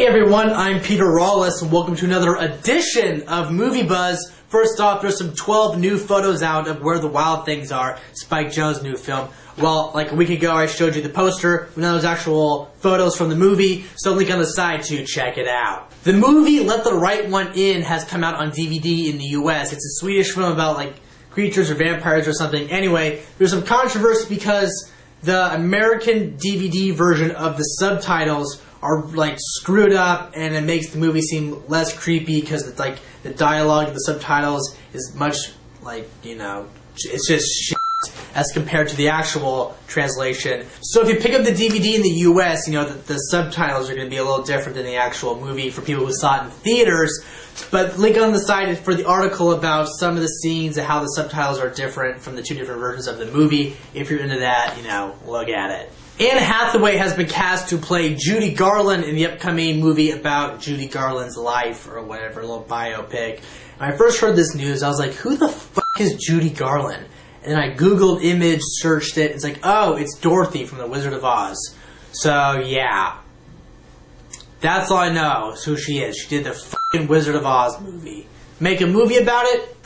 everyone, I'm Peter Rawless, and welcome to another edition of Movie Buzz. First off, there's some 12 new photos out of Where the Wild Things Are, Spike Jonze's new film. Well, like a week ago, I showed you the poster, but now there's actual photos from the movie, so link on the side to check it out. The movie Let the Right One In has come out on DVD in the US. It's a Swedish film about like creatures or vampires or something. Anyway, there's some controversy because the American DVD version of the subtitles are like screwed up, and it makes the movie seem less creepy because it's like the dialogue of the subtitles is much like, you know, it's just shit as compared to the actual translation. So if you pick up the DVD in the US, you know the subtitles are going to be a little different than the actual movie for people who saw it in theaters. But link on the side for the article about some of the scenes and how the subtitles are different from the two different versions of the movie. If you're into that, you know, look at it. Anne Hathaway has been cast to play Judy Garland in the upcoming movie about Judy Garland's life or whatever, a little biopic. When I first heard this news, I was like, who the fuck is Judy Garland? And then I googled image, searched it, it's like, oh, it's Dorothy from The Wizard of Oz. So, yeah. That's all I know is who she is. She did the fucking Wizard of Oz movie. Make a movie about it?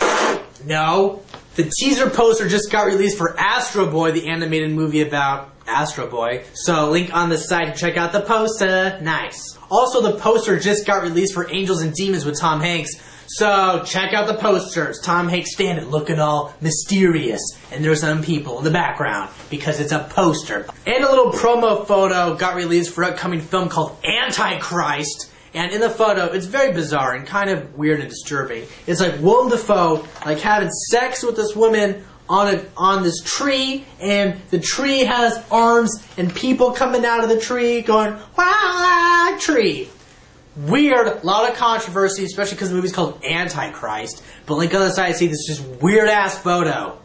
No. The teaser poster just got released for Astro Boy, the animated movie about Astro Boy. So link on the side to check out the poster. Nice. Also, the poster just got released for Angels and Demons with Tom Hanks. So check out the posters. Tom Hanks standing looking all mysterious. And there's some people in the background because it's a poster. And a little promo photo got released for an upcoming film called Antichrist. And in the photo, it's very bizarre and kind of weird and disturbing. It's like Willem Dafoe like having sex with this woman on this tree, and the tree has arms and people coming out of the tree going, "Wow, tree." Weird, a lot of controversy, especially because the movie's called Antichrist. But link on the side, see this just weird ass photo.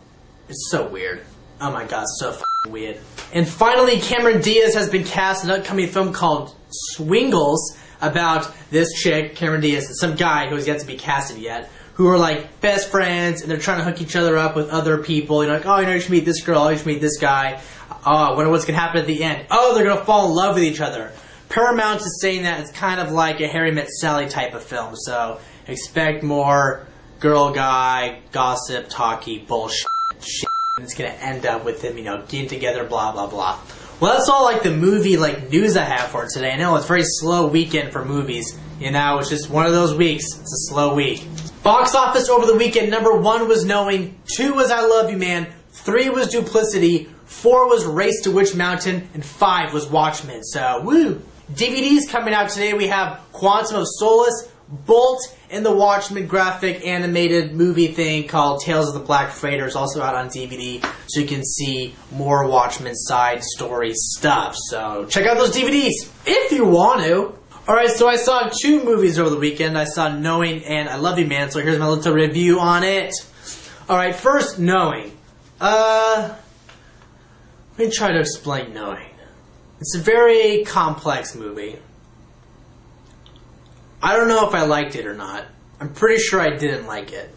It's so weird. Oh my god, so fucking weird. And finally, Cameron Diaz has been cast in an upcoming film called Swingles about this chick, Cameron Diaz, and some guy who has yet to be casted yet, who are like best friends, and they're trying to hook each other up with other people. You're like, oh, you know, you should meet this girl, oh, you should meet this guy. Oh, I wonder what's going to happen at the end. Oh, they're going to fall in love with each other. Paramount is saying that it's kind of like a Harry Met Sally type of film, so expect more girl-guy, gossip, talky, bullshit shit. And it's going to end up with them, you know, getting together, blah, blah, blah. Well, that's all like the movie like news I have for today. I know it's a very slow weekend for movies. You know, it's just one of those weeks. It's a slow week. Box office over the weekend, number 1 was Knowing, 2 was I Love You Man, 3 was Duplicity, 4 was Race to Witch Mountain, and 5 was Watchmen. So, woo! DVDs coming out today. We have Quantum of Solace, Bolt, and the Watchmen graphic animated movie thing called Tales of the Black Freighter is also out on DVD, so you can see more Watchmen side story stuff. So check out those DVDs if you want to. Alright, so I saw 2 movies over the weekend. I saw Knowing and I Love You Man, so here's my little review on it. Alright, first, Knowing. Let me try to explain Knowing. It's a very complex movie. I don't know if I liked it or not. I'm pretty sure I didn't like it.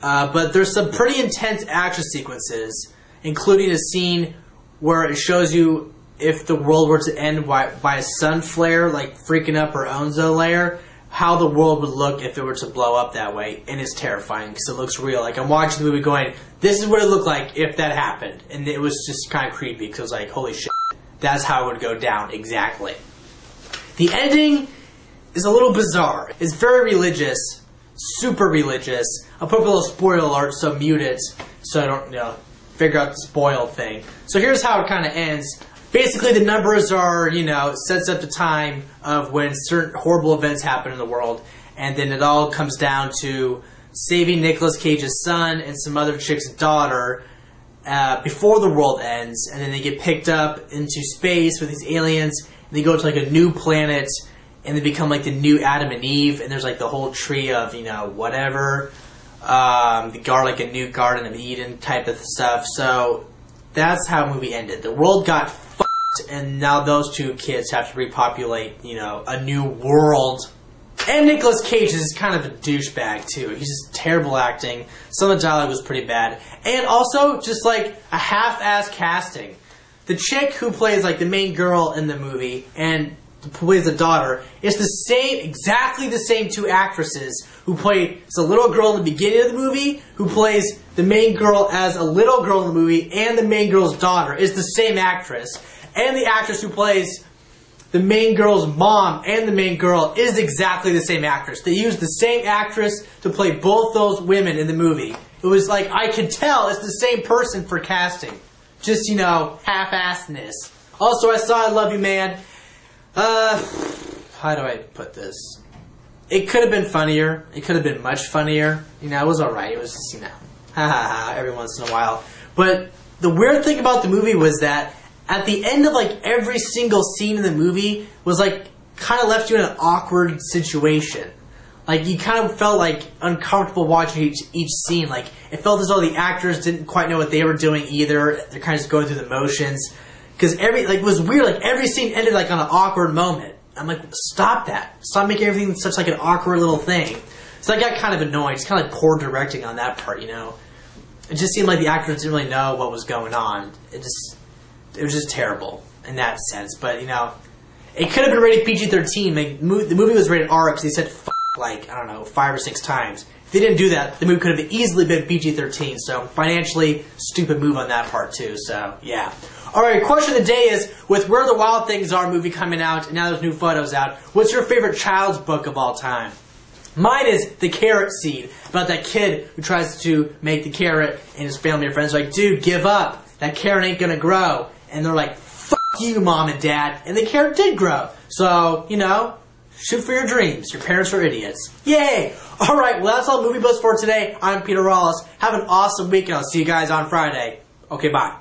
But there's some pretty intense action sequences, including a scene where it shows you if the world were to end by a sun flare, like freaking up our ozone layer, how the world would look if it were to blow up that way. And it's terrifying because it looks real. Like, I'm watching the movie going, this is what it looked like if that happened. And it was just kind of creepy because it was like, holy shit, that's how it would go down exactly. The ending is a little bizarre. It's very religious, super religious. I'll put up a little spoiler alert, so mute it, so I don't, you know, figure out the spoil thing. So here's how it kind of ends. Basically, the numbers are, you know, sets up the time of when certain horrible events happen in the world, and then it all comes down to saving Nicolas Cage's son and some other chick's daughter before the world ends, and then they get picked up into space with these aliens, and they go to like a new planet, and they become like the new Adam and Eve, and there's like the whole tree of, you know, whatever, like a new Garden of Eden type of stuff. So that's how the movie ended. The world got fucked, and now those 2 kids have to repopulate, you know, a new world. And Nicolas Cage is kind of a douchebag too. He's just terrible acting. Some of the dialogue was pretty bad. And also, just like a half-ass casting. The chick who plays like the main girl in the movie, and who plays the daughter, it's the same, exactly the same two actresses who played the little girl in the beginning of the movie, who plays the main girl as a little girl in the movie, and the main girl's daughter. It's the same actress. And the actress who plays the main girl's mom and the main girl is exactly the same actress. They used the same actress to play both those women in the movie. It was like, I could tell it's the same person for casting. Just, half-assedness. Also, I saw I Love You, Man. How do I put this? It could have been funnier. It could have been much funnier. It was alright. It was just, ha ha ha, every once in a while. But the weird thing about the movie was that at the end of, every single scene in the movie was, kind of left you in an awkward situation. You kind of felt, uncomfortable watching each scene. It felt as though the actors didn't quite know what they were doing either. They're kind of just going through the motions. Because it was weird. Every scene ended, on an awkward moment. I'm like, stop that. Stop making everything such, an awkward little thing. So I got kind of annoyed. It's kind of poor directing on that part, It just seemed like the actors didn't really know what was going on. It was just terrible in that sense. But, it could have been rated PG-13. The movie was rated R because they said I don't know, 5 or 6 times. If they didn't do that, the movie could have easily been PG-13. So, financially, stupid move on that part, too. So, yeah. Alright, question of the day is, with Where the Wild Things Are movie coming out, and now there's new photos out, what's your favorite child's book of all time? Mine is The Carrot Seed, about that kid who tries to make the carrot, and his family and friends are like, dude, give up. That carrot ain't gonna grow. And they're like, fuck you, Mom and Dad. And the carrot did grow. So, shoot for your dreams. Your parents are idiots. Yay! Alright, well that's all Movie Buzz for today. I'm Peter Rollis. Have an awesome week and I'll see you guys on Friday. Okay, bye.